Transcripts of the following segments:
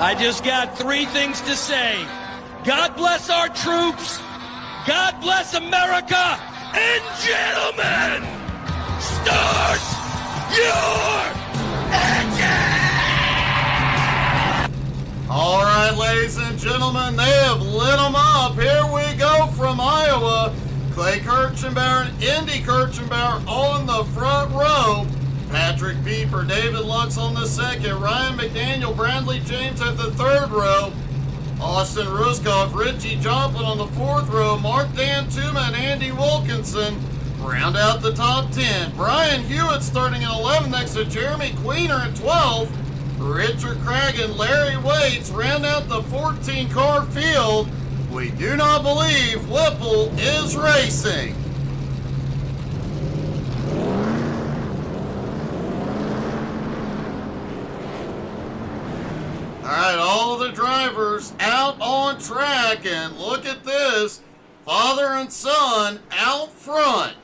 I just got three things to say. God bless our troops. God bless America. And gentlemen, start your engine! All right, ladies and gentlemen, they have lit them up. Here we go from Iowa. Clay Kirchenbauer and Indy Kirchenbauer on the front row. Patrick Pieper, David Lux on the second. Ryan McDaniel, Bradley James at the third row. Austin Ruskoff, Richie Joplin on the fourth row. Mark Dantuma and Andy Wilkinson round out the top 10. Brian Hewitt starting at 11 next to Jeremy Queener at 12. Richard Craig and Larry Waits round out the 14-car field. We do not believe Whipple is racing. All right, all of the drivers out on track, and look at this. Father and son out front.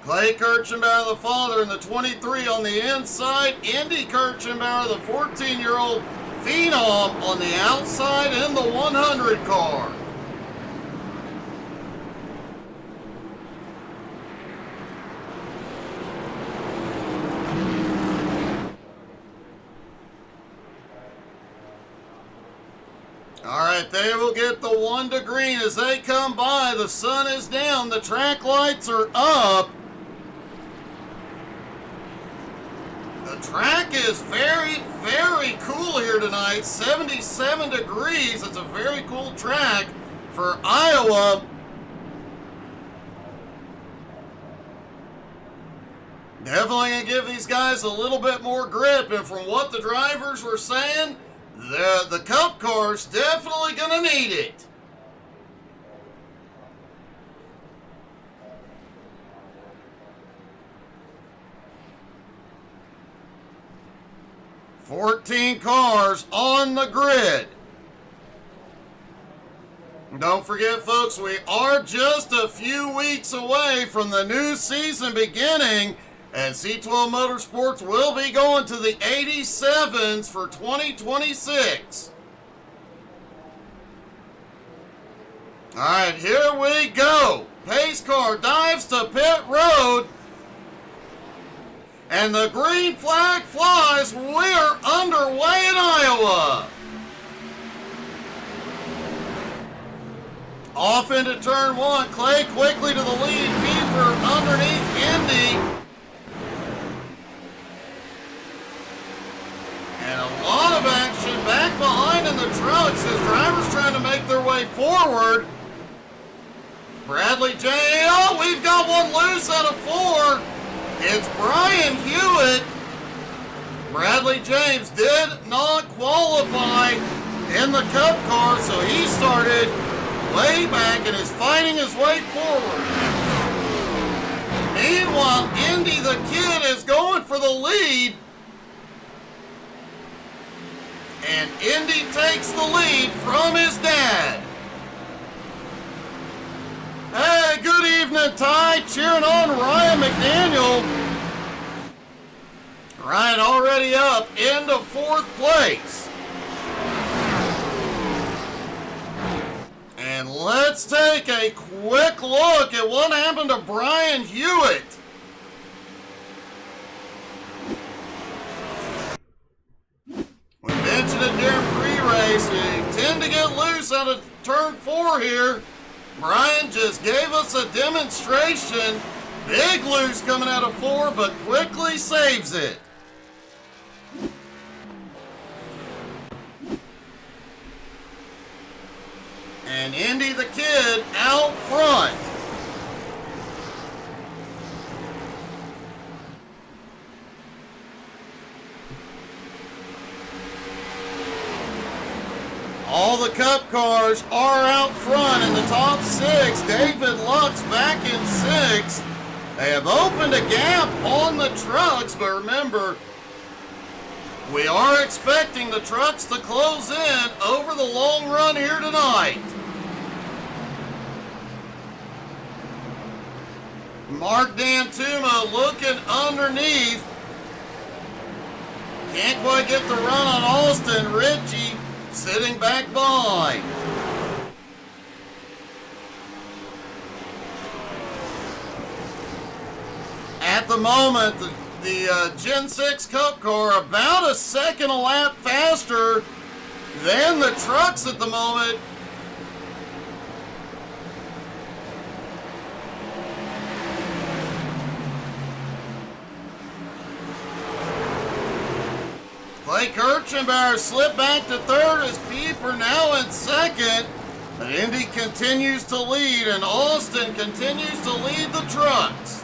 Clay Kirchenbauer, the father, and the 23 on the inside. Indy Kirchenbauer, the 14-year-old phenom, on the outside in the 100 car. All right, they will get the one to green as they come by. The sun is down. The track lights are up. The track is very, very cool here tonight. 77 degrees. It's a very cool track for Iowa. Definitely going to give these guys a little bit more grip. And from what the drivers were saying, the Cup car's definitely going to need it. "14 cars on the grid." Don't forget, folks, we are just a few weeks away from the new season beginning, and C12 Motorsports will be going to the 87s for 2026. All right, here we go. Pace car dives to pit road. And the green flag flies. We're underway in Iowa. Off into turn one. Clay quickly to the lead. Pieper underneath Indy. And a lot of action back behind in the trucks as drivers trying to make their way forward. Bradley J. Oh, we've got one loose out of four. It's Brian Hewitt. Bradley James did not qualify in the Cup car, so he started way back and is fighting his way forward. Meanwhile, Indy the Kid is going for the lead. And Indy takes the lead from his dad. Hey, good evening, Ty. Cheering on Ryan McDaniel. Ryan already up into fourth place. And let's take a quick look at what happened to Brian Hewitt. We mentioned it during pre-race. You tend to get loose out of turn 4 here. Brian just gave us a demonstration. Big loose coming out of 4, but quickly saves it. And Indy the Kid out front. All the Cup cars are out front in the top 6. David Lux back in 6th. They have opened a gap on the trucks, but remember, we are expecting the trucks to close in over the long run here tonight. Mark Dantuma looking underneath Can't quite get the run on Austin. Richie sitting back behind. At the moment, the Gen 6 Cup car about a second a lap faster than the trucks at the moment. Clay Kirchenbauer slipped back to third as Pieper now in second. But Indy continues to lead and Austin continues to lead the trucks.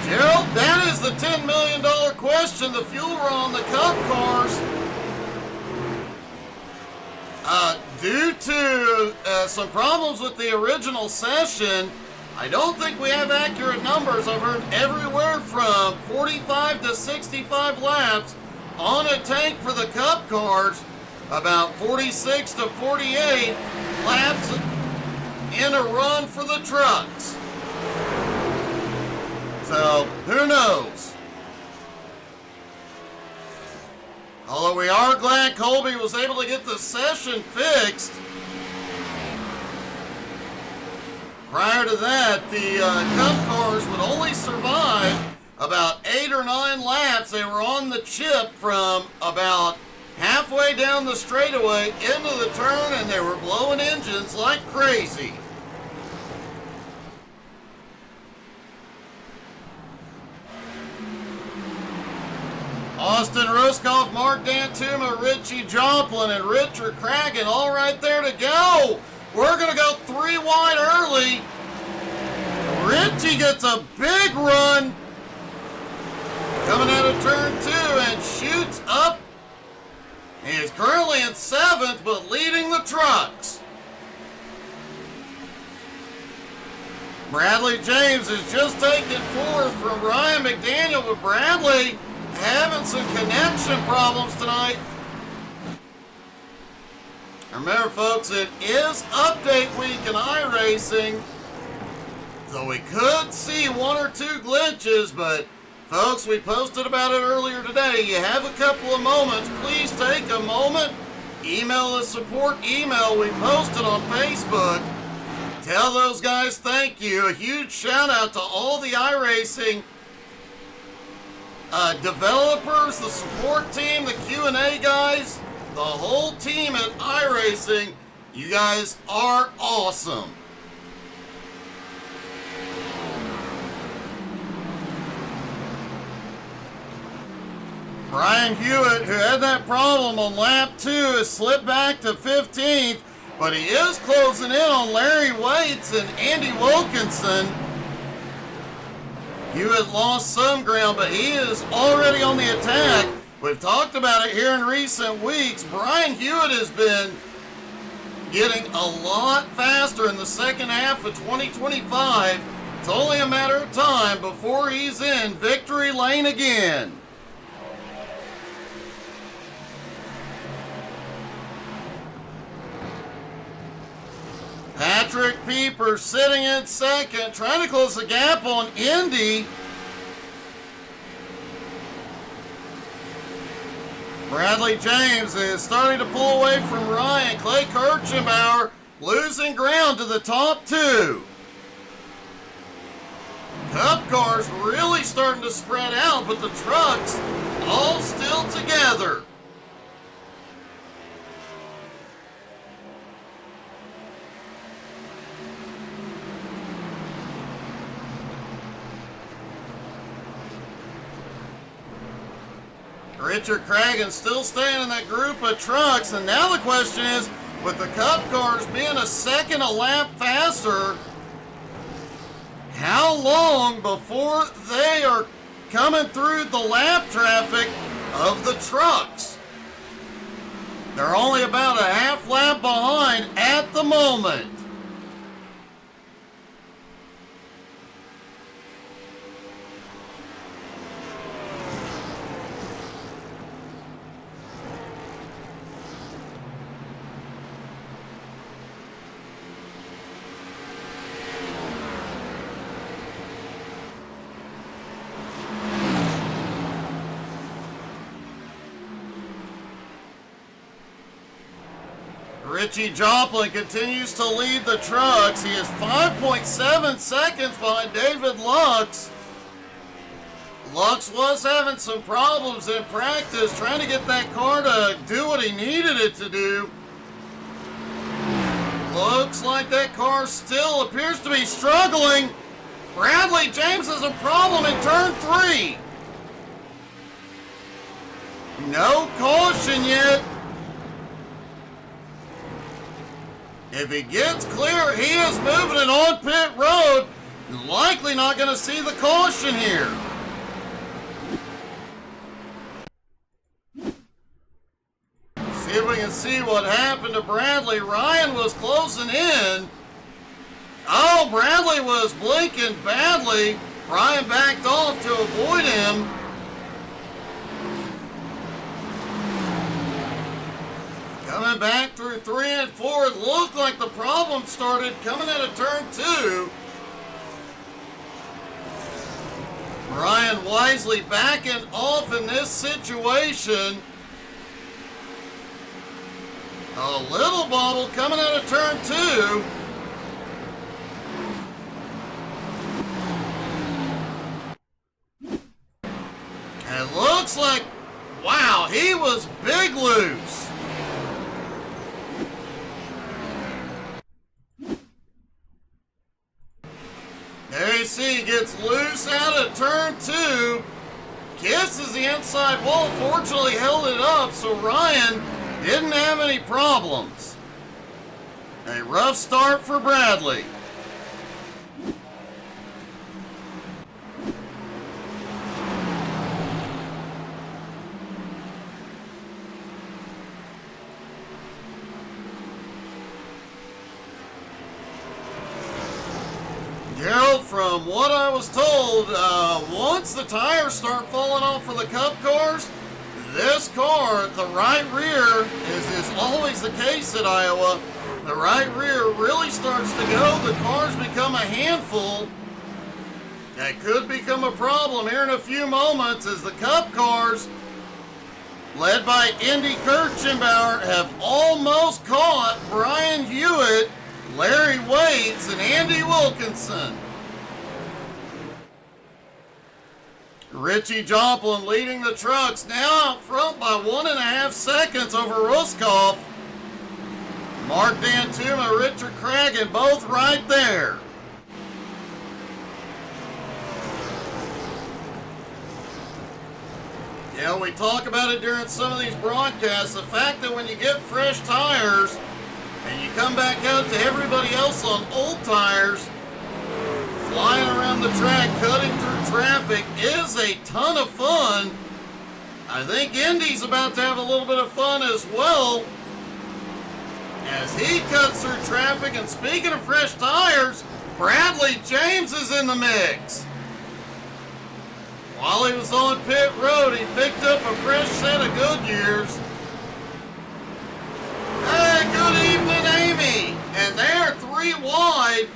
Gerald, that is the $10 million question. The fuel run on the Cup cars. Due to some problems with the original session, I don't think we have accurate numbers. I've heard everywhere from 45 to 65 laps on a tank for the Cup cars, about 46 to 48 laps in a run for the trucks. So, who knows? Although we are glad Colby was able to get the session fixed. Prior to that, the Cup cars would only survive about 8 or 9 laps. They were on the chip from about halfway down the straightaway into the turn, and they were blowing engines like crazy. Austin Ruskoff, Mark Dantuma, Richie Joplin, and Richard Cragen all right there to go. We're going to go 3 wide early. Richie gets a big run coming out of turn 2 and shoots up. He is currently in 7th, but leading the trucks. Bradley James is just taking 4th from Ryan McDaniel, but Bradley having some connection problems tonight. Remember, folks, it is update week in iRacing, so we could see 1 or 2 glitches, but folks, we posted about it earlier today. You have a couple of moments. Please take a moment. Email the support email we posted on Facebook. Tell those guys thank you. A huge shout out to all the iRacing developers, the support team, the Q&A guys, the whole team at iRacing. You guys are awesome. Brian Hewitt, who had that problem on lap 2, has slipped back to 15th, but he is closing in on Larry Waits and Andy Wilkinson. Hewitt lost some ground, but he is already on the attack. We've talked about it here in recent weeks. Brian Hewitt has been getting a lot faster in the second half of 2025. It's only a matter of time before he's in victory lane again. Patrick Pieper sitting in second, trying to close the gap on Indy. Bradley James is starting to pull away from Ryan. Clay Kirchenbauer losing ground to the top 2. Cup cars really starting to spread out, but the trucks all still together. Richard Cragen still staying in that group of trucks, and now the question is, with the Cup cars being a second a lap faster, how long before they are coming through the lap traffic of the trucks? They're only about a half lap behind at the moment. Richie Joplin continues to lead the trucks. He is 5.7 seconds behind David Lux. Lux was having some problems in practice trying to get that car to do what he needed it to do. Looks like that car still appears to be struggling. Bradley James has a problem in turn 3. No caution yet. If he gets clear, he is moving it on pit road. Likely not going to see the caution here. See if we can see what happened to Bradley. Ryan was closing in. Oh, Bradley was blinking badly. Ryan backed off to avoid him. Coming back through 3 and 4, it looked like the problem started coming out of turn 2. Ryan wisely backing off in this situation. A little bobble coming out of turn 2. And it looks like, wow, he was big loose. There you see, he gets loose out of turn 2, kisses the inside wall, fortunately held it up, so Ryan didn't have any problems. A rough start for Bradley. Gerald, from what I was told, once the tires start falling off for the Cup cars, this car, the right rear, is always the case at Iowa. The right rear really starts to go. The cars become a handful. That could become a problem here in a few moments as the Cup cars, led by Indy Kirchenbauer, have almost caught Brian Hewitt, Larry Waits, and Andy Wilkinson. Richie Joplin leading the trucks, now out front by 1.5 seconds over Ruskoff. Mark Dantuma, Richard Cragen, both right there. Yeah, we talk about it during some of these broadcasts, the fact that when you get fresh tires and you come back out to everybody else on old tires, flying around the track, cutting through traffic is a ton of fun. I think Indy's about to have a little bit of fun as well as he cuts through traffic. And speaking of fresh tires, Bradley James is in the mix. While he was on pit road, he picked up a fresh set of Goodyears. Hey, good evening, Amy. And they're 3 wide.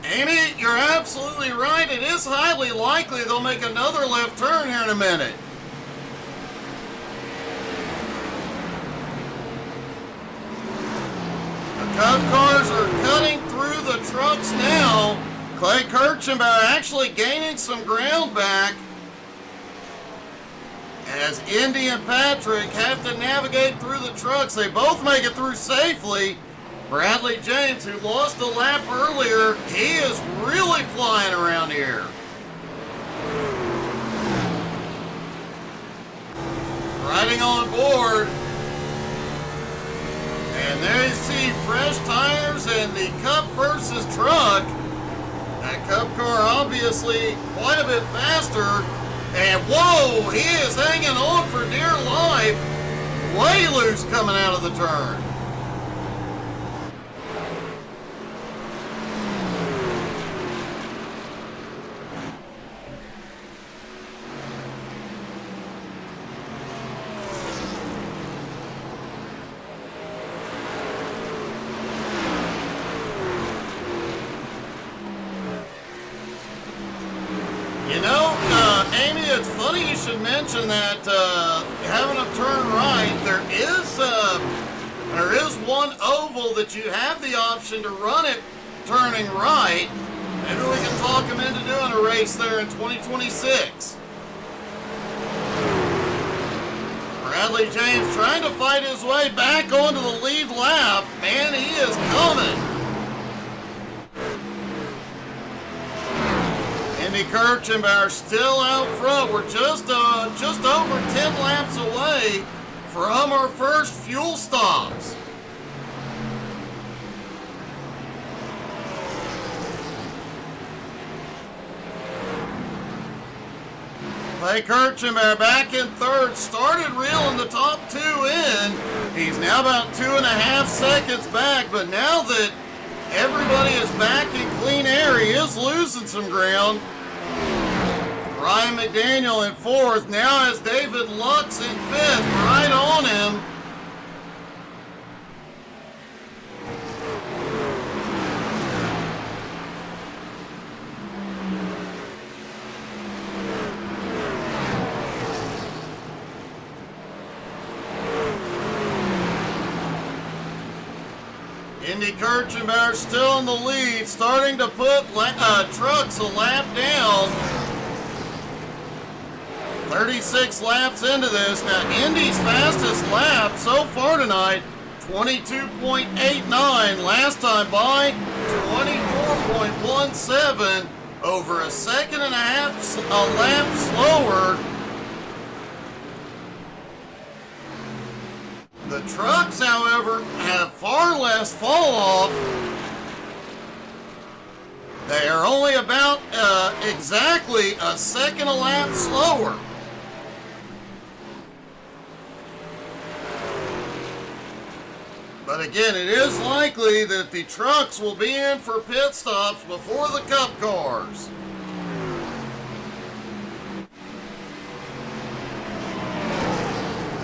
Amy, you're absolutely right. It is highly likely they'll make another left turn here in a minute. The Cup cars are cutting through the trucks now. Clay Kirchenbauer actually gaining some ground back as Indy and Patrick have to navigate through the trucks. They both make it through safely. Bradley James, who lost a lap earlier, he is really flying around here. Riding on board. And there you see fresh tires and the Cup versus truck. That Cup car obviously quite a bit faster. And whoa, he is hanging on for dear life. Way loose coming out of the turn. You know, Amy, it's funny you should mention that having them turn right. There is one oval that you have the option to run it turning right. Maybe we can talk him into doing a race there in 2026. Bradley James trying to fight his way back onto the lead lap. Man, he is coming. Andy Kirchenbauer still out front. We're just over 10 laps away from our first fuel stops. Clay Kirchenbauer back in third, started reeling the top two in. He's now about 2.5 seconds back, but now that everybody is back in clean air, he is losing some ground. Ryan McDaniel in fourth, now has David Lux in fifth, right on him. Andy Kirchenbauer still in the lead, starting to put trucks a lap down. 36 laps into this. Now, Indy's fastest lap so far tonight, 22.89. Last time by, 24.17. Over a second and a half a lap slower. The trucks, however, have far less fall off. They are only about exactly a second a lap slower. But again, it is likely that the trucks will be in for pit stops before the Cup cars.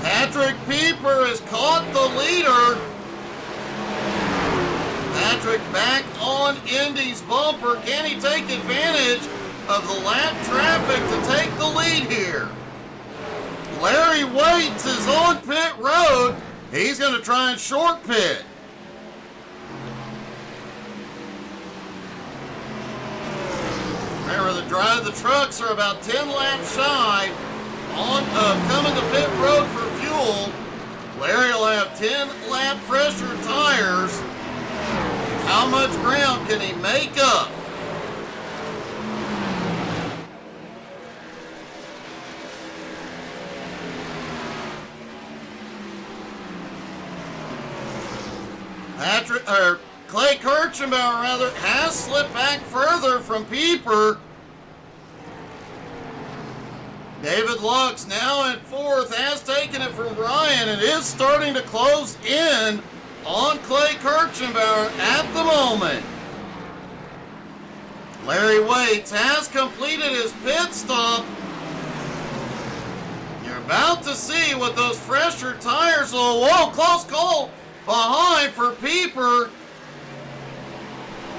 Patrick Pieper has caught the leader. Patrick back on Indy's bumper. Can he take advantage of the lap traffic to take the lead here? Larry Waits is on pit road. He's going to try and short pit. Remember, the trucks are about 10 laps shy on coming to pit road for fuel. Larry will have 10 lap pressure tires. How much ground can he make up? Clay Kirchenbauer has slipped back further from Pieper. David Lux now in fourth, has taken it from Ryan and is starting to close in on Clay Kirchenbauer at the moment. Larry Waits has completed his pit stop. You're about to see what those fresher tires will. Whoa, close call behind for Pieper.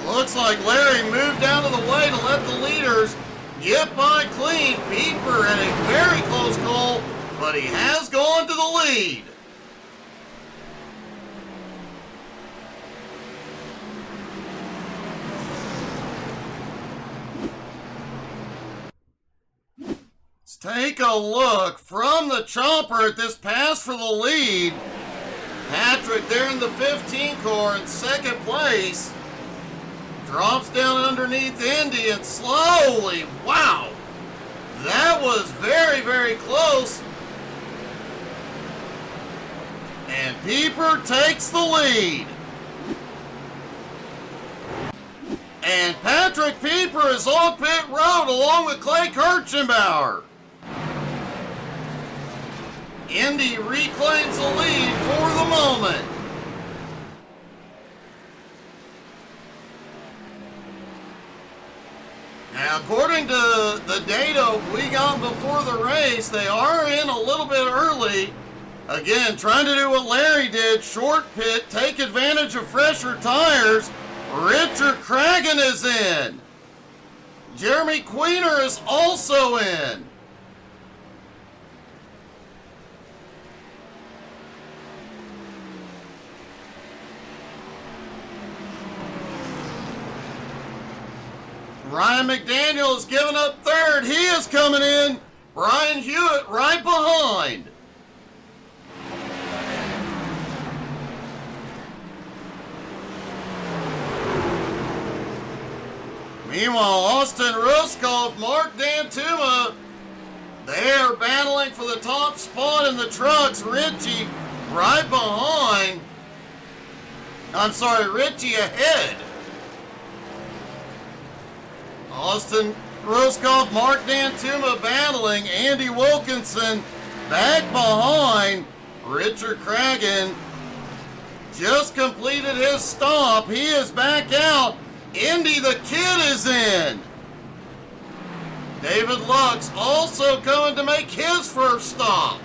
Looks like Larry moved down to the way to let the leaders get by clean. Pieper in a very close call, but he has gone to the lead. Let's take a look from the chopper at this pass for the lead. Patrick there in the 15 car in second place. Drops down underneath Indy and slowly, wow, that was very, very close. And Pieper takes the lead. And Patrick Pieper is on pit road along with Clay Kirchenbauer. Indy reclaims the lead for the moment. Now, according to the data we got before the race, they are in a little bit early. Again, trying to do what Larry did, short pit, take advantage of fresher tires. Richard Cragen is in. Jeremy Queener is also in. Ryan McDaniel is giving up third. He is coming in. Brian Hewitt right behind. Meanwhile, Austin Ruskoff, Mark Dantuma, they are battling for the top spot in the trucks. Richie right behind. Richie ahead. Austin Ruskoff, Mark Dantuma battling. Andy Wilkinson back behind. Richard Cragen just completed his stop. He is back out. Indy the Kid is in. David Lux also coming to make his first stop.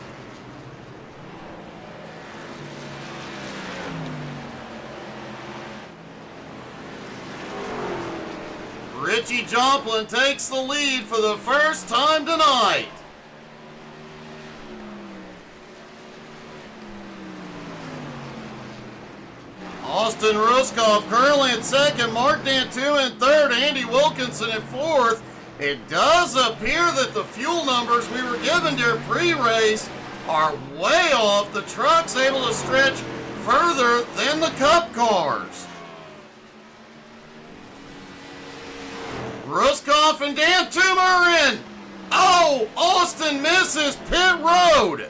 Richie Joplin takes the lead for the first time tonight. Austin Ruskoff currently in second, Mark Dantuma in third, Andy Wilkinson in fourth. It does appear that the fuel numbers we were given during pre-race are way off. The truck's able to stretch further than the Cup cars. Ruskoff and Dantuma are in. Oh, Austin misses pit road.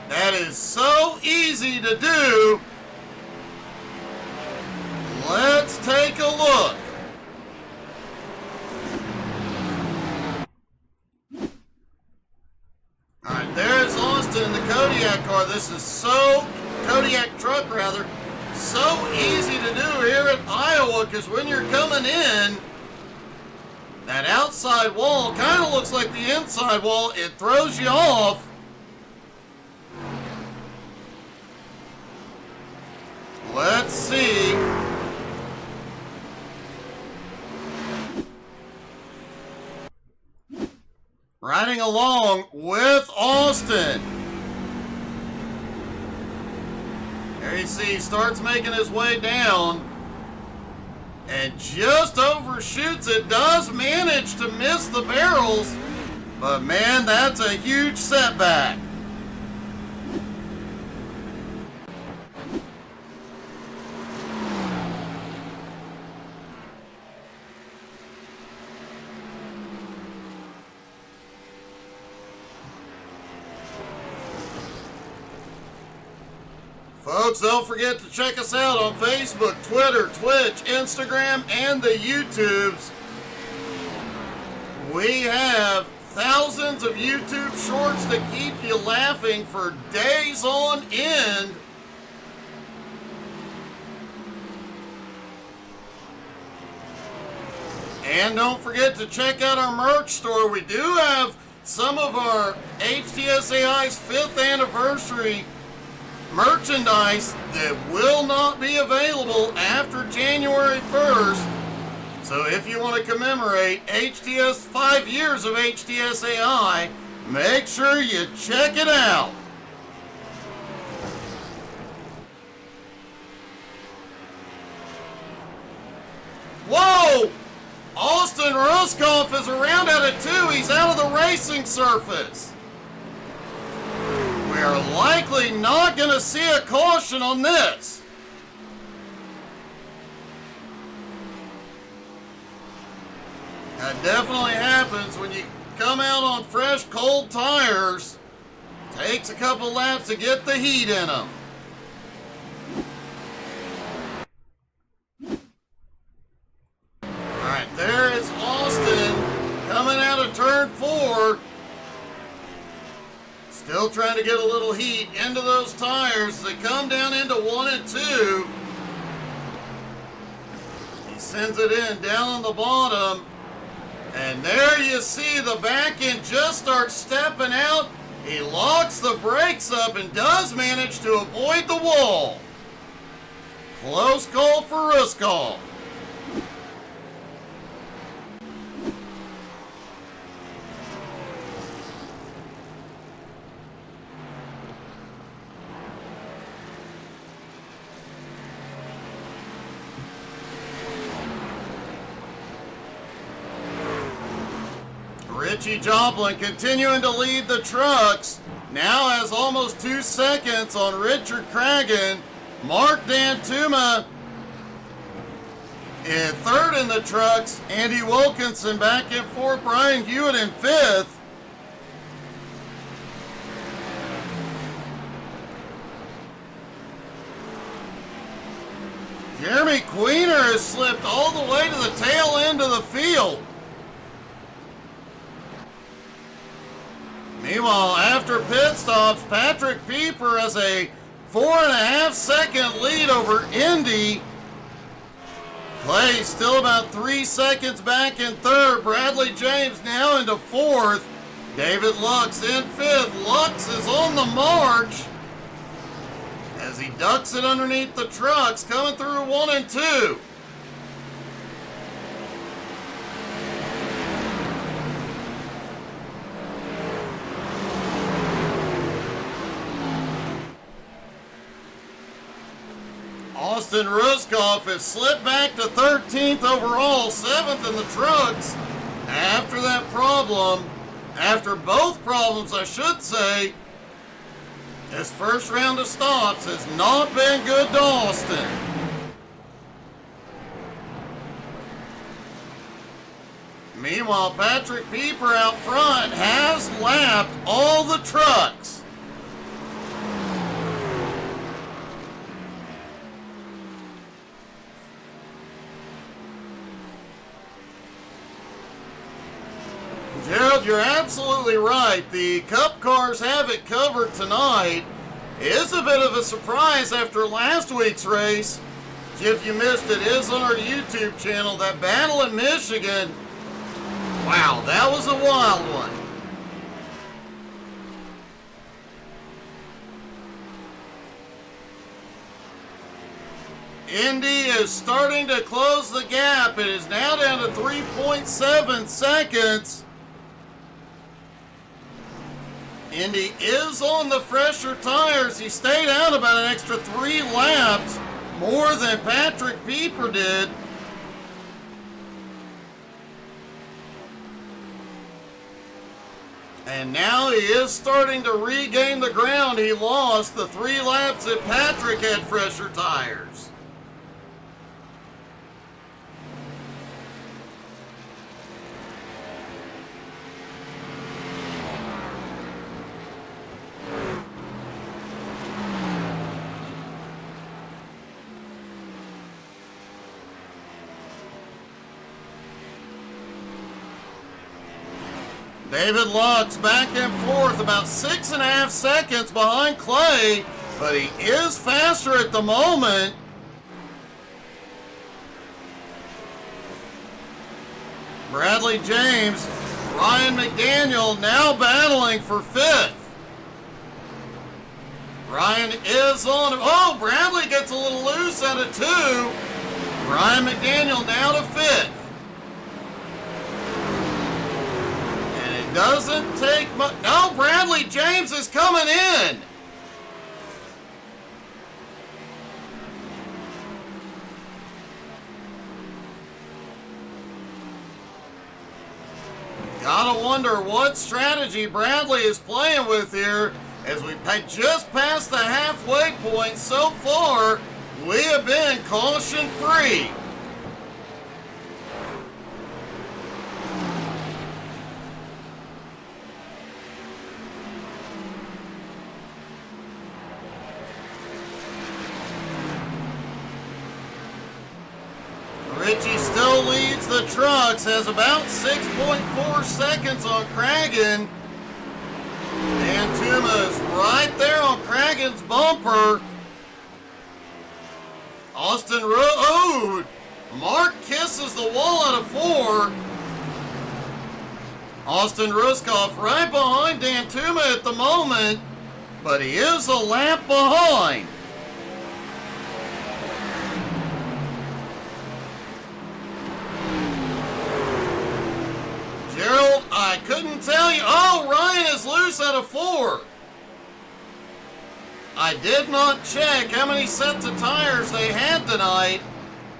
That is so easy to do. Let's take a look. All right, there's Austin in the Kodiak car. This is Kodiak truck rather. So easy to do here at Iowa, because when you're coming in, that outside wall kind of looks like the inside wall. It throws you off. Let's see. Riding along with Austin. There you see, he starts making his way down and just overshoots it. Does manage to miss the barrels, but man, that's a huge setback. Folks, don't forget to check us out on Facebook, Twitter, Twitch, Instagram, and the YouTubes. We have thousands of YouTube shorts to keep you laughing for days on end. And don't forget to check out our merch store. We do have some of our HTSAI's 5th anniversary merchandise that will not be available after January 1st. So if you want to commemorate 5 years of HTSAI, make sure you check it out. Whoa! Austin Ruskoff is around out of 2. He's out of the racing surface. We are likely not going to see a caution on this. That definitely happens when you come out on fresh, cold tires. Takes a couple laps to get the heat in them. All right, there is Austin coming out of turn 4. Still trying to get a little heat into those tires as they come down into 1 and 2. He sends it in down on the bottom. And there you see the back end just starts stepping out. He locks the brakes up and does manage to avoid the wall. Close call for Ruskoff. Richie Joplin continuing to lead the trucks. Now has almost 2 seconds on Richard Cragen. Mark Dantuma in third in the trucks. Andy Wilkinson back in fourth. Brian Hewitt in fifth. Jeremy Queener has slipped all the way to the tail end of the field. Meanwhile, after pit stops, Patrick Pieper has a 4.5 second lead over Indy. Clay still about 3 seconds back in third. Bradley James now into fourth. David Lux in fifth. Lux is on the march as he ducks it underneath the trucks, coming through 1 and 2. Austin Ruskoff has slipped back to 13th overall, 7th in the trucks. After that problem, after both problems I should say, his first round of stops has not been good to Austin. Meanwhile, Patrick Pieper out front has lapped all the trucks. Gerald, you're absolutely right. The Cup cars have it covered tonight. It is a bit of a surprise after last week's race. If you missed it, it is on our YouTube channel. That battle in Michigan, wow, that was a wild one. Indy is starting to close the gap. It is now down to 3.7 seconds. Indy is on the fresher tires. He stayed out about an extra 3 laps, more than Patrick Pieper did. And now he is starting to regain the ground he lost the 3 laps that Patrick had fresher tires. David Lux back and forth, about 6.5 seconds behind Clay, but he is faster at the moment. Bradley James, Ryan McDaniel now battling for 5th. Ryan is on. Oh, Bradley gets a little loose out of 2. Ryan McDaniel now to 5th. Doesn't take much. No, Bradley James is coming in. Gotta wonder what strategy Bradley is playing with here. As we just past the halfway point so far, we have been caution free. Richie still leads the trucks, has about 6.4 seconds on Cragen. Dantuma is right there on Cragen's bumper. Oh, Mark kisses the wall out of 4. Austin Ruskoff right behind Dantuma at the moment, but he is a lap behind. Gerald, I couldn't tell you. Oh, Ryan is loose out of 4. I did not check how many sets of tires they had tonight.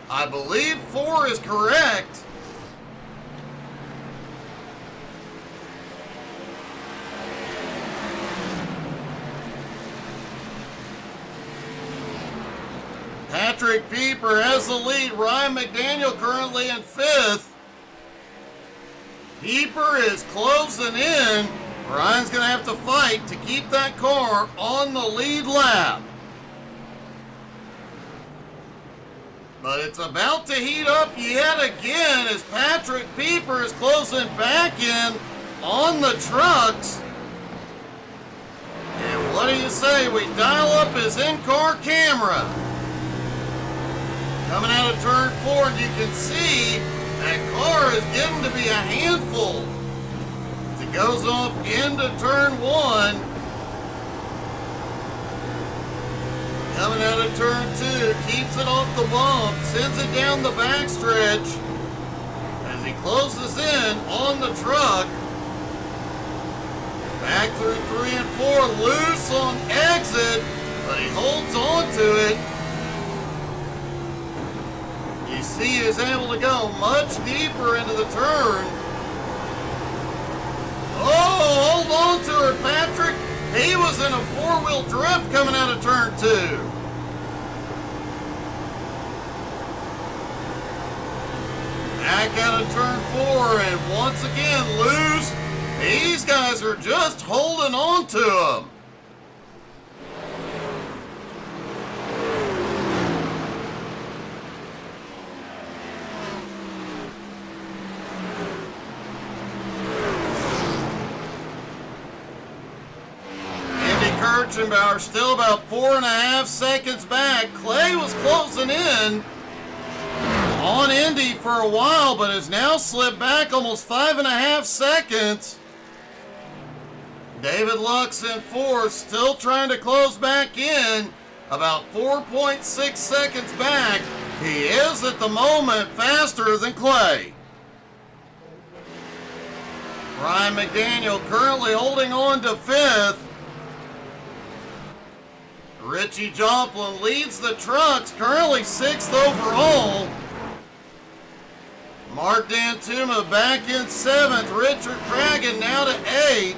I believe 4 is correct. Patrick Pieper has the lead. Ryan McDaniel currently in 5th. Pieper is closing in. Ryan's going to have to fight to keep that car on the lead lap. But it's about to heat up yet again as Patrick Pieper is closing back in on the trucks. And what do you say? We dial up his in-car camera. Coming out of turn 4, and you can see that car is getting to be a handful. As it goes off into turn 1. Coming out of turn 2, keeps it off the bump, sends it down the backstretch as he closes in on the truck. Back through 3 and 4, loose on exit, but he holds on to it. You see he's able to go much deeper into the turn. Oh, hold on to her, Patrick. He was in a 4-wheel drift coming out of turn 2. Back out of turn 4, and once again loose. These guys are just holding on to him. Kirchenbauer still about 4.5 seconds back. Clay was closing in on Indy for a while, but has now slipped back almost 5.5 seconds. David Lux in 4th, still trying to close back in, about 4.6 seconds back. He is at the moment faster than Clay. Ryan McDaniel currently holding on to 5th. Richie Joplin leads the trucks, currently 6th overall. Mark Dantuma back in 7th. Richard Cragen now to 8th.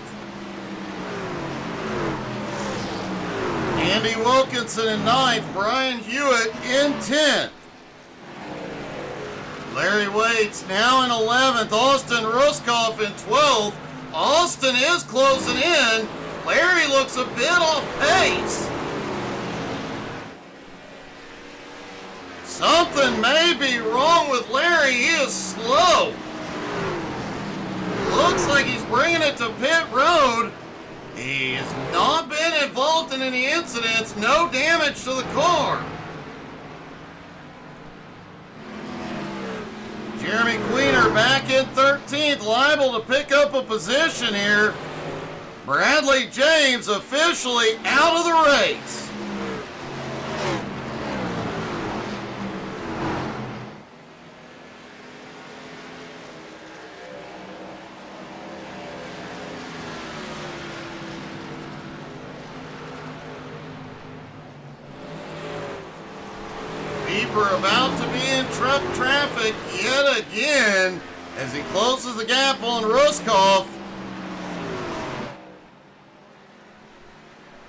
Andy Wilkinson in 9th. Brian Hewitt in 10th. Larry Waits now in 11th. Austin Ruskoff in 12th. Austin is closing in. Larry looks a bit off pace. Something may be wrong with Larry. He is slow. Looks like he's bringing it to pit road. He has not been involved in any incidents. No damage to the car. Jeremy Queener back in 13th, liable to pick up a position here. Bradley James officially out of the race. Pieper about to be in truck traffic yet again as he closes the gap on Ruskoff.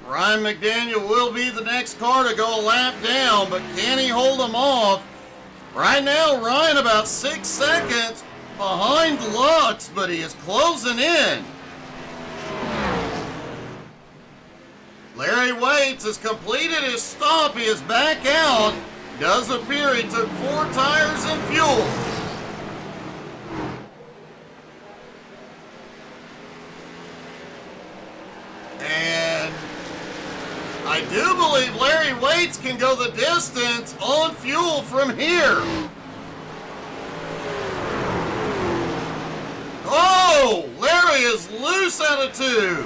Ryan McDaniel will be the next car to go a lap down, but can he hold him off? Right now, Ryan about 6 seconds behind Lux, but he is closing in. Larry Waits has completed his stop. He is back out. Does appear he took 4 tires and fuel. And I do believe Larry Waits can go the distance on fuel from here. Oh, Larry is loose out of 2.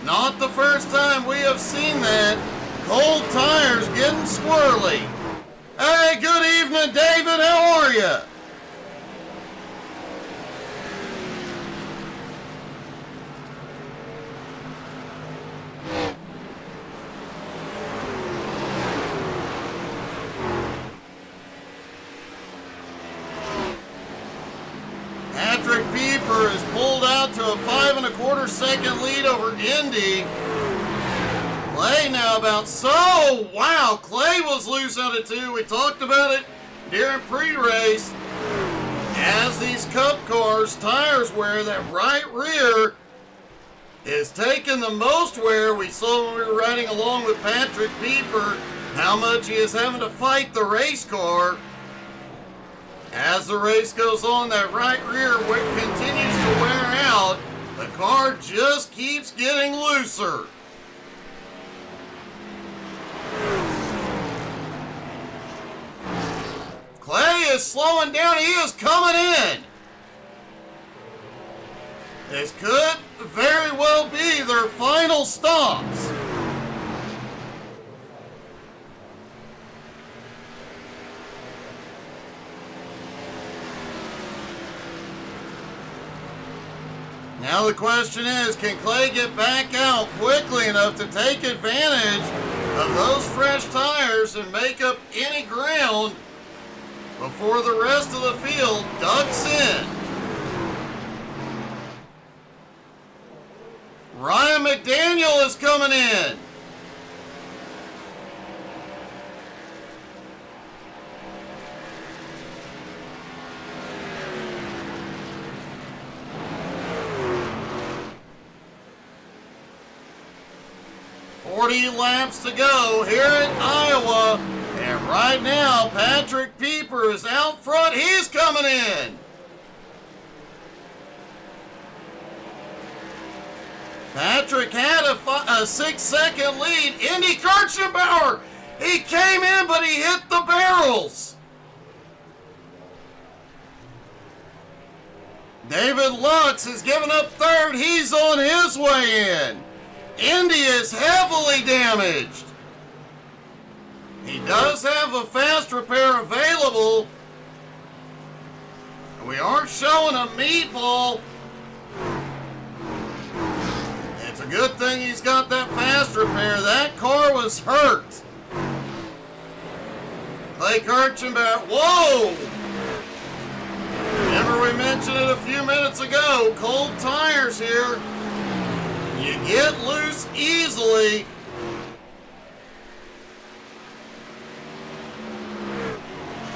Not the first time we have seen that. Cold tires getting squirrely. Hey, good evening, David. How are you? Patrick Pieper is pulled out to a 5 1/4 second lead over Indy. Clay now about so. Wow, Clay was loose out of 2. We talked about it during pre-race. As these Cup cars tires wear, that right rear is taking the most wear. We saw when we were riding along with Patrick Pieper how much he is having to fight the race car. As the race goes on, that right rear continues to wear out. The car just keeps getting looser. Clay is slowing down. He is coming in. This could very well be their final stops. Now the question is, can Clay get back out quickly enough to take advantage of those fresh tires and make up any ground before the rest of the field ducks in? Ryan McDaniel is coming in. Laps to go here at Iowa, and right now Patrick Pieper is out front. He's coming in. Patrick had a 6-second lead. Andy Kirchenbauer, he came in but he hit the barrels. David Lutz has given up third. He's on his way in. Indy is heavily damaged. He does have a fast repair available. We aren't showing a meatball. It's a good thing he's got that fast repair. That car was hurt. Clay Kirchenbauer, whoa! Remember we mentioned it a few minutes ago, cold tires here. You get loose easily.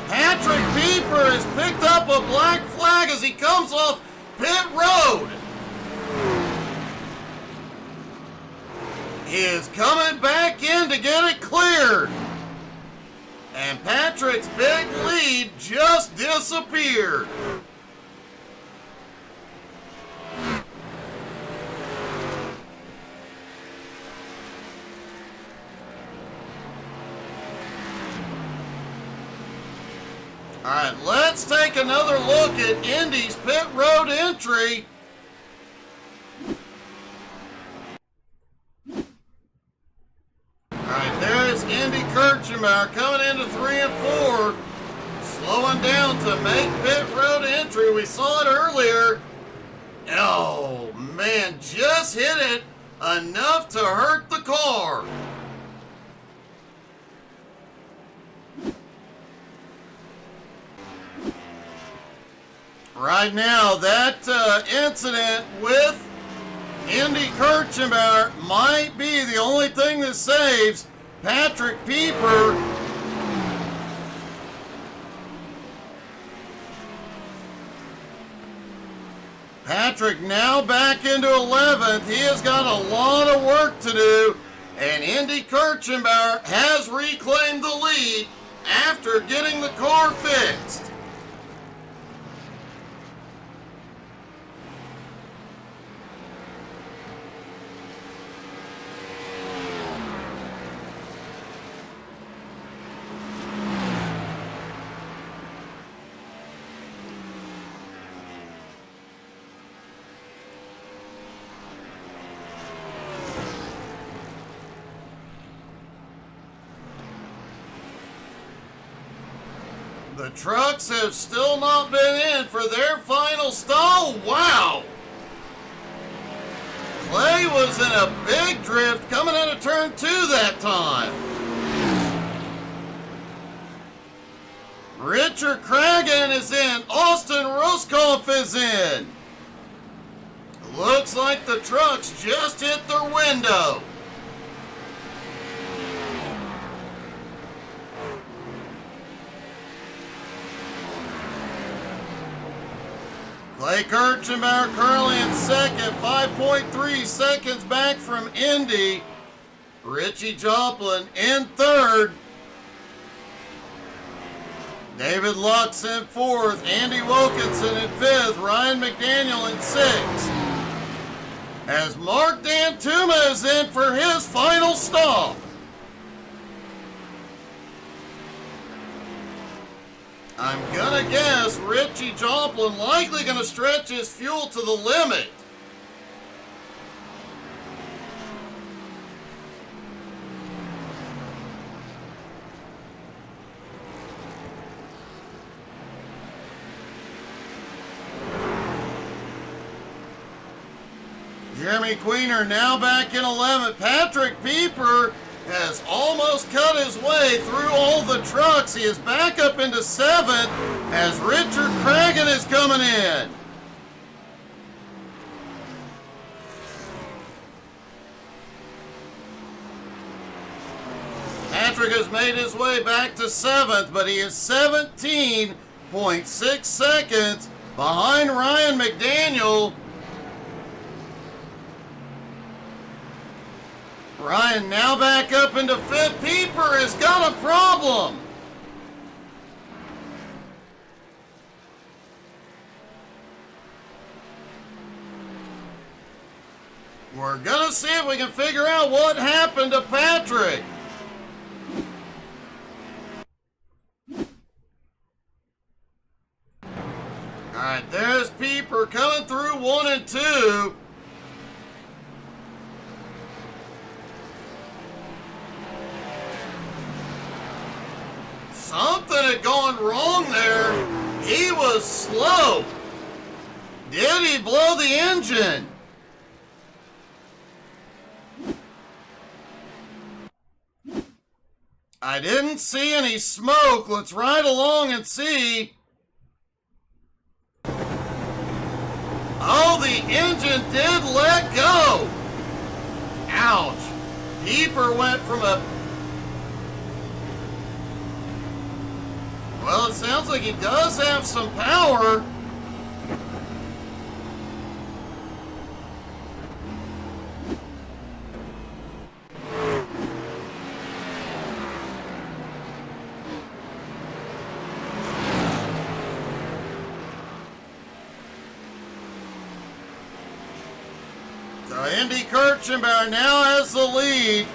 Patrick Pieper has picked up a black flag as he comes off pit road. He is coming back in to get it cleared. And Patrick's big lead just disappeared. All right, let's take another look at Indy's pit road entry. All right, there is Indy Kirchenbauer coming into 3 and 4, slowing down to make pit road entry. We saw it earlier. Oh, man, just hit it enough to hurt the car. Right now, that incident with Indy Kirchenbauer might be the only thing that saves Patrick Pieper. Patrick now back into 11th. He has got a lot of work to do, and Indy Kirchenbauer has reclaimed the lead after getting the car fixed. The trucks have still not been in for their final stall. Wow! Clay was in a big drift coming out of turn 2 that time. Richard Cragen is in. Austin Roscoff is in. Looks like the trucks just hit their window. Clay Kirchenbauer currently in second, 5.3 seconds back from Indy. Richie Joplin in third. David Lux in fourth. Andy Wilkinson in fifth. Ryan McDaniel in sixth. As Mark Dantuma is in for his final stop. I'm gonna guess Richie Joplin likely gonna stretch his fuel to the limit. Jeremy Queener now back in 11th. Patrick Pieper has almost cut his way through all the trucks. He is back up into 7th as Richard Cragen is coming in. Patrick has made his way back to 7th, but he is 17.6 seconds behind Ryan McDaniel. Ryan now back up into 5th. Pieper has got a problem. We're going to see if we can figure out what happened to Patrick. All right, there's Pieper coming through 1 and 2. Something had gone wrong there. He was slow. Did he blow the engine? I didn't see any smoke. Let's ride along and see. Oh, the engine did let go. Ouch. Pieper went from a... Well, it sounds like he does have some power. So Andy Kirchenbauer now has the lead.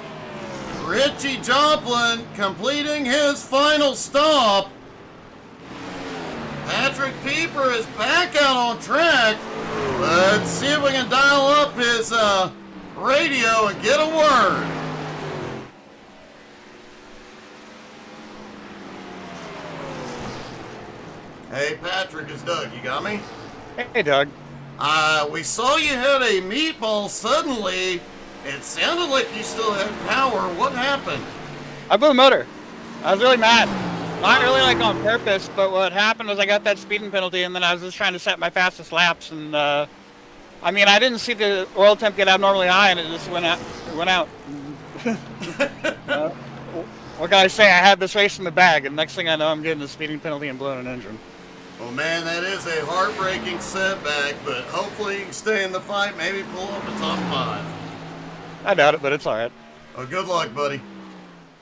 Richie Joplin completing his final stop. Patrick Pieper is back out on track. Let's see if we can dial up his radio and get a word. Hey Patrick, it's Doug. You got me? Hey Doug. We saw you had a meatball suddenly. It sounded like you still had power. What happened? I blew the motor. I was really mad. Not really like on purpose, but what happened was I got that speeding penalty and then I was just trying to set my fastest laps and I mean I didn't see the oil temp get abnormally high and it just went out. What can I say? I had this race in the bag and next thing I know I'm getting a speeding penalty and blowing an engine. Well man, that is a heartbreaking setback, but hopefully you can stay in the fight, maybe pull up a top 5. I doubt it, but it's alright. Well, good luck, buddy.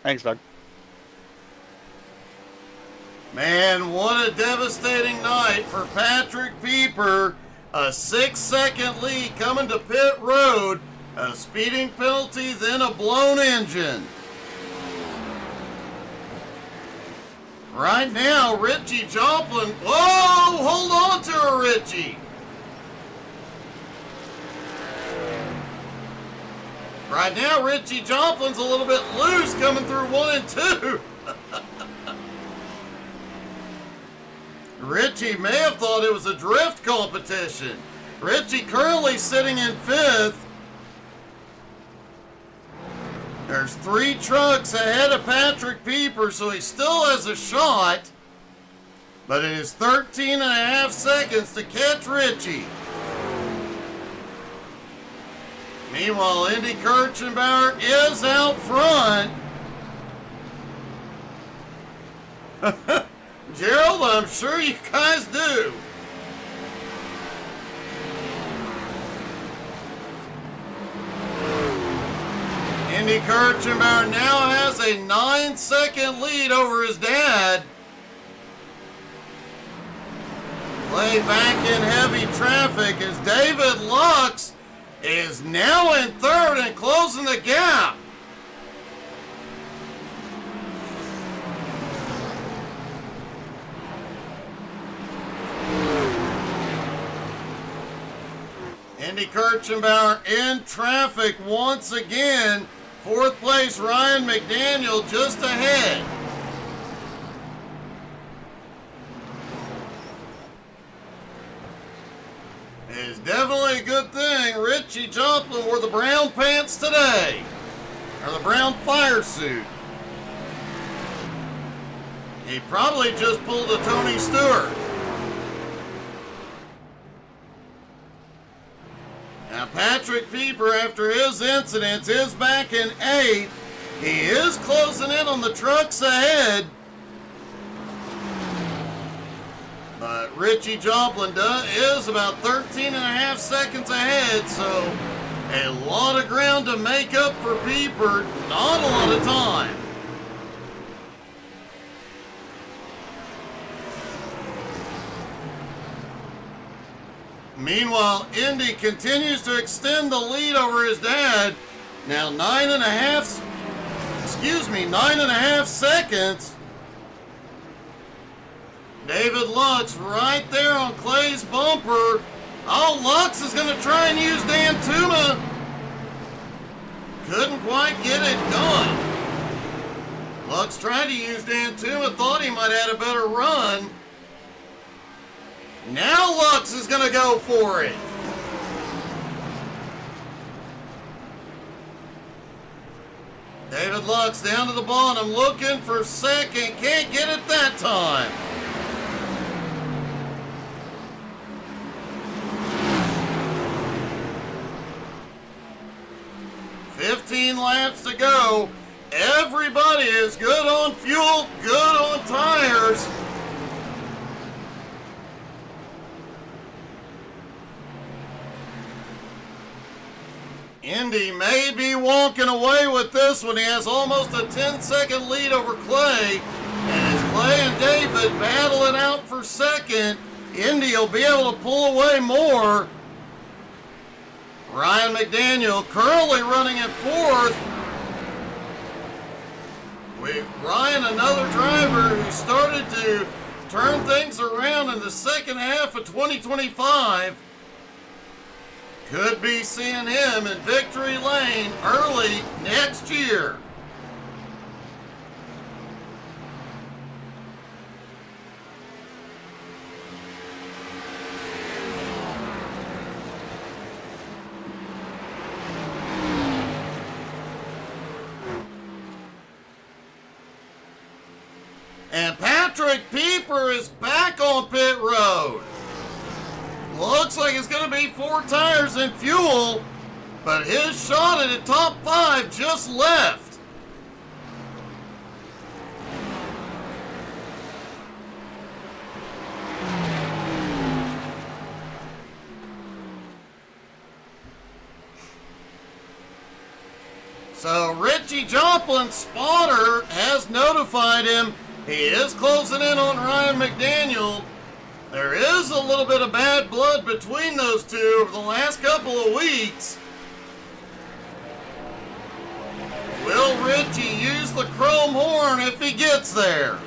Thanks, Doug. Man, what a devastating night for Patrick Pieper. A 6-second lead coming to pit road. A speeding penalty, then a blown engine. Right now, Richie Joplin. Whoa! Hold on to her, Richie. Right now, Richie Joplin's a little bit loose coming through 1 and 2. Richie may have thought it was a drift competition. Richie currently sitting in 5th. There's 3 trucks ahead of Patrick Pieper, so he still has a shot. But it is 13.5 seconds to catch Richie. Meanwhile, Andy Kirchenbauer is out front. Gerald, I'm sure you guys do. Andy Kirchenbauer now has a 9-second lead over his dad. Clay back in heavy traffic as David Lux is now in third and closing the gap. Andy Kirchenbauer in traffic once again. Fourth place, Ryan McDaniel just ahead. It's definitely a good thing Richie Joplin wore the brown pants today, or the brown fire suit. He probably just pulled a Tony Stewart. Now Patrick Pieper, after his incidents, is back in 8th. He is closing in on the trucks ahead. But Richie Joplin is about 13.5 seconds ahead, so a lot of ground to make up for Pieper, not a lot of time. Meanwhile, Indy continues to extend the lead over his dad. Now 9.5 seconds. David Lux right there on Clay's bumper. Oh, Lux is going to try and use Dan Tuma. Couldn't quite get it done. Lux tried to use Dan Tuma, thought he might have had a better run. Now Lux is going to go for it. David Lux down to the bottom, looking for second. Can't get it that time. $15 laps to go. Everybody is good on fuel, good on tires. Indy may be walking away with this one. He has almost a 10-second lead over Clay. And as Clay and David battle it out for second, Indy will be able to pull away more. Ryan McDaniel currently running at 4th. Ryan, another driver who started to turn things around in the second half of 2025. Could be seeing him in victory lane early next year. And Patrick Pieper is back on pit road. Looks like it's going to be 4 tires and fuel, but his shot at the top 5 just left. So Richie Joplin's spotter has notified him he is closing in on Ryan McDaniel. There is a little bit of bad blood between those two over the last couple of weeks. Will Richie use the chrome horn if he gets there?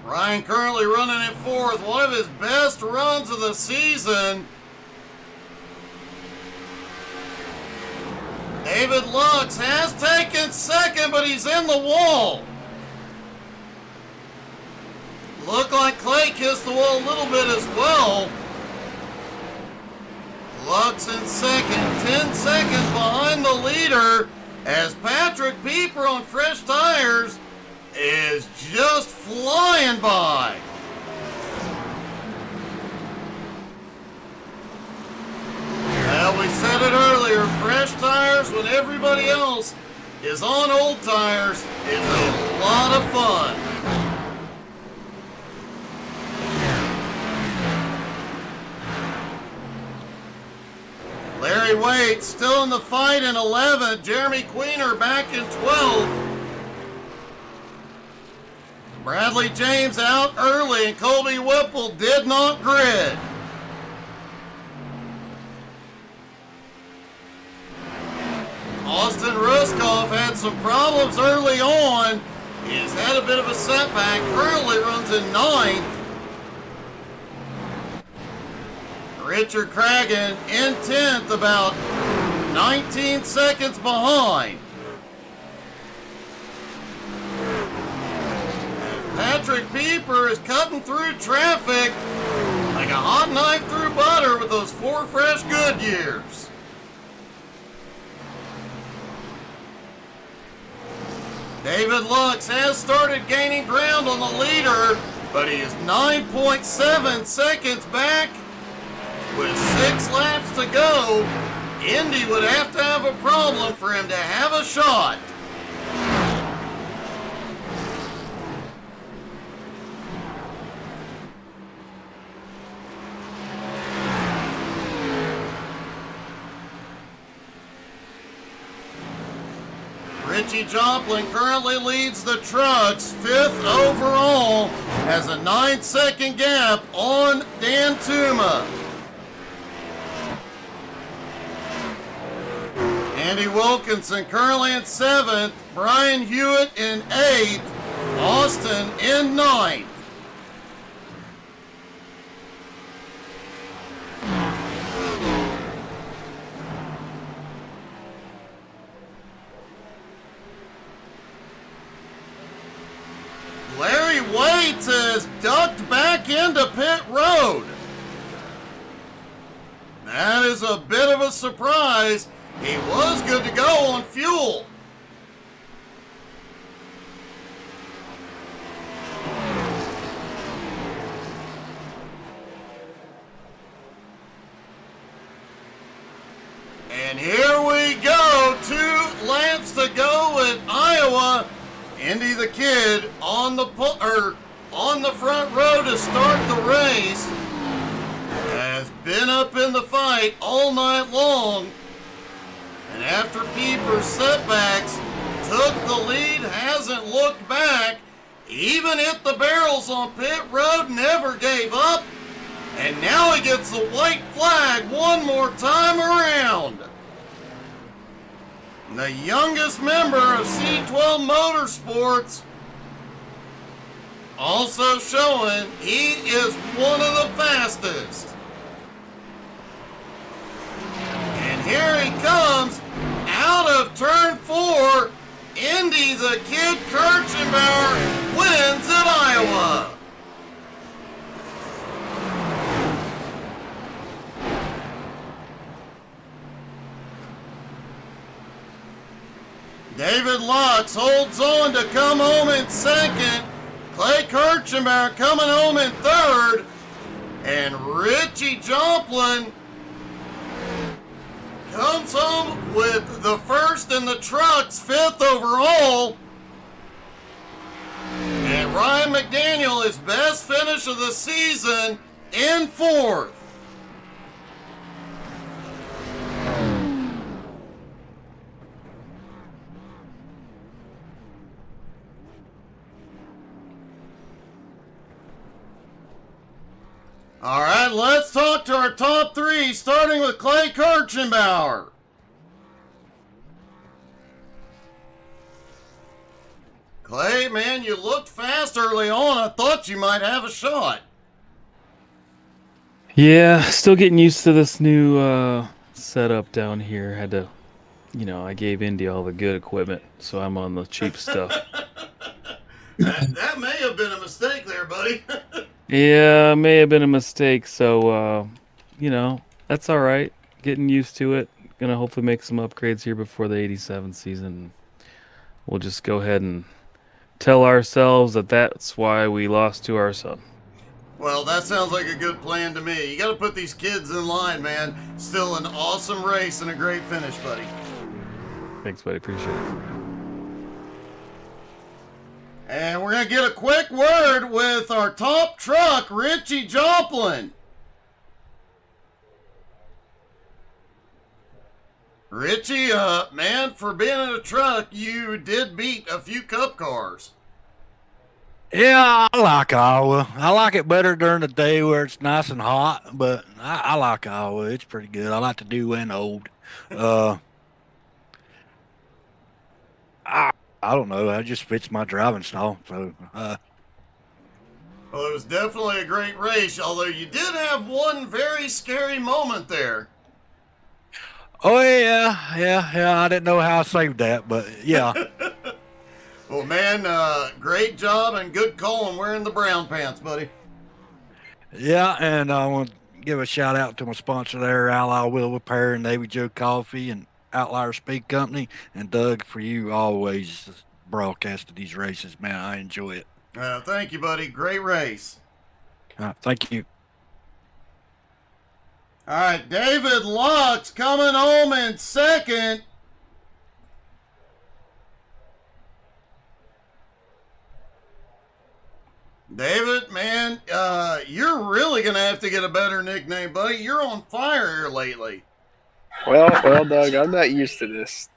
Ryan currently running at 4th, one of his best runs of the season. David Lux has taken second, but he's in the wall. Looked like Clay kissed the wall a little bit as well. Lux in second, 10 seconds behind the leader, as Patrick Pieper on fresh tires is just flying by. Well, we said it earlier, fresh tires when everybody else is on old tires is a lot of fun. Larry Waite still in the fight in 11th. Jeremy Queener back in 12th. Bradley James out early, and Colby Whipple did not grid. Austin Ruskoff had some problems early on. He's had a bit of a setback. Currently runs in 9th. Richard Cragen in 10th, about 19 seconds behind. Patrick Pieper is cutting through traffic like a hot knife through butter with those 4 fresh Goodyears. David Lux has started gaining ground on the leader, but he is 9.7 seconds back with 6 laps to go. Indy would have to have a problem for him to have a shot. Richie Joplin currently leads the trucks, 5th overall, has a 9-second gap on Dan Tuma. Andy Wilkinson currently in 7th, Brian Hewitt in 8th, Austin in 9th. Larry Waits has ducked back into pit road. That is a bit of a surprise. He was good to go on fuel. And here we go. 2 laps to go at Iowa. Indy the Kid on the front row to start the race. Has been up in the fight all night long. And after Pieper's setbacks, took the lead, hasn't looked back, even hit the barrels on pit road, never gave up. And now he gets the white flag one more time around. The youngest member of C12 Motorsports, also showing he is one of the fastest. And here he comes out of turn 4. Indy the Kid Kirchenbauer wins at Iowa. David Lux holds on to come home in 2nd. Clay Kirchenbauer coming home in 3rd. And Richie Joplin comes home with the 1st in the trucks, 5th overall. And Ryan McDaniel, his best finish of the season, in 4th. All right, let's talk to our top 3, starting with Clay Kirchenbauer. Clay, man, you looked fast early on. I thought you might have a shot. Yeah, still getting used to this new setup down here. Had to, I gave Indy all the good equipment, so I'm on the cheap stuff. That may have been a mistake there, buddy. Yeah, may have been a mistake, so, that's all right. Getting used to it. Gonna hopefully make some upgrades here before the 87 season. We'll just go ahead and tell ourselves that that's why we lost to our son. Well, that sounds like a good plan to me. You got to put these kids in line, man. Still an awesome race and a great finish, buddy. Thanks, buddy. Appreciate it. And we're going to get a quick word with our top truck, Richie Joplin. Richie, man, for being in a truck, you did beat a few Cup cars. Yeah, I like Iowa. I like it better during the day where it's nice and hot, but I like Iowa. It's pretty good. I like to do when old. I don't know. That just fits my driving style. So, Well, it was definitely a great race, although you did have one very scary moment there. oh yeah. I didn't know how I saved that, but yeah. Well, man, great job and good call on wearing the brown pants, buddy. Yeah, and I want to give a shout out to my sponsor there, Ally Wheel Repair and Navy Joe Coffee and Outlier Speed Company, and Doug, for you always broadcasting these races, man. I enjoy it. Thank you, buddy. Great race. Thank you. All right, David Lux coming home in second. David, man, you're really going to have to get a better nickname, buddy. You're on fire here lately. Well, Doug, I'm not used to this.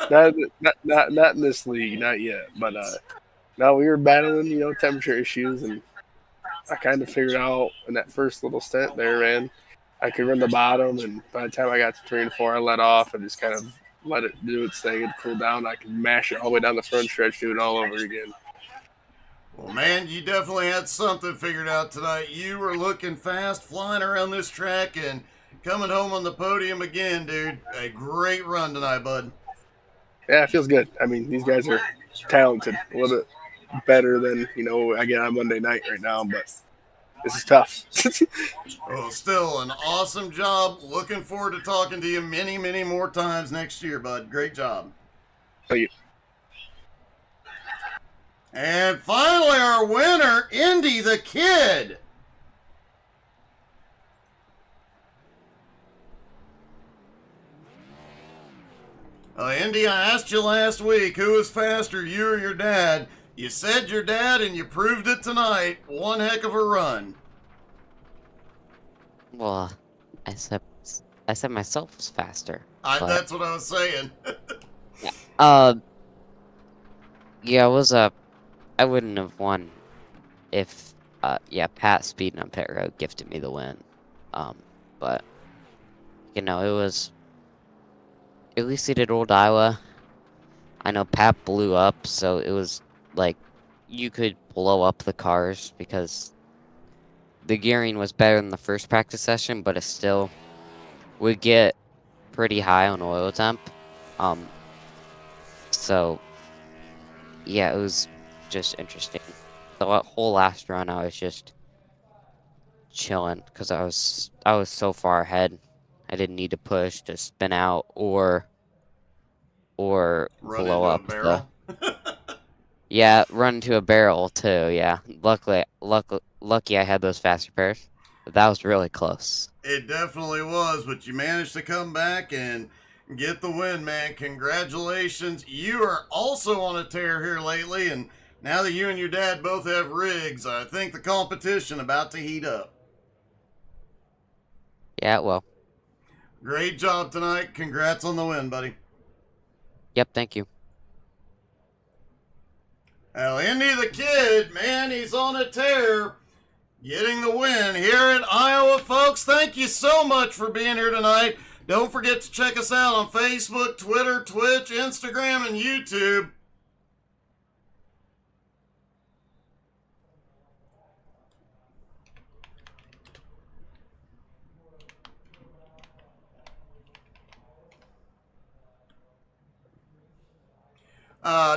not in this league, not yet. But no, we were battling, temperature issues, and I kind of figured out in that first little stint there, man, I could run the bottom, and by the time I got to 3 and 4, I let off and just kind of let it do its thing and cool down. I could mash it all the way down the front stretch, do it all over again. Well, man, you definitely had something figured out tonight. You were looking fast, flying around this track, and coming home on the podium again, dude. A great run tonight, bud. Yeah, it feels good. I mean, these guys are talented, a little bit better than, I get on Monday night right now, but this is tough. Well, still an awesome job. Looking forward to talking to you many, many more times next year, bud. Great job. Thank you. And finally, our winner, Indy the Kid. Indy, I asked you last week who was faster, you or your dad. You said your dad, and you proved it tonight. One heck of a run. Well, I said myself was faster. That's what I was saying. Yeah, it was I wouldn't have won if Pat speeding on pit road gifted me the win. But it was, at least he did Old Iowa. I know Pat blew up, so it was like you could blow up the cars because the gearing was better than the first practice session, but it still would get pretty high on oil temp. So yeah, it was just interesting. The whole last run, I was just chilling because I was so far ahead. I didn't need to push to spin out or Run blow into up a barrel. Yeah, run into a barrel too. Yeah, lucky I had those faster pairs, but that was really close. It definitely was, but you managed to come back and get the win, man. Congratulations. You are also on a tear here lately, and now that you and your dad both have rigs, I think the competition about to heat up. Yeah, well. Great job tonight. Congrats on the win, buddy. Yep, thank you. Well, Indy the Kid, man, he's on a tear. Getting the win here at Iowa, folks. Thank you so much for being here tonight. Don't forget to check us out on Facebook, Twitter, Twitch, Instagram, and YouTube.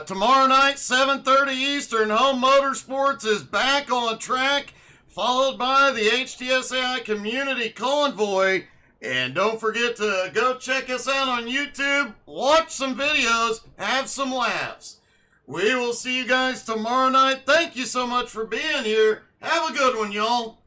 Tomorrow night, 7:30 Eastern, Home Motorsports is back on track, followed by the HTSAI Community Convoy. And don't forget to go check us out on YouTube, watch some videos, have some laughs. We will see you guys tomorrow night. Thank you so much for being here. Have a good one, y'all.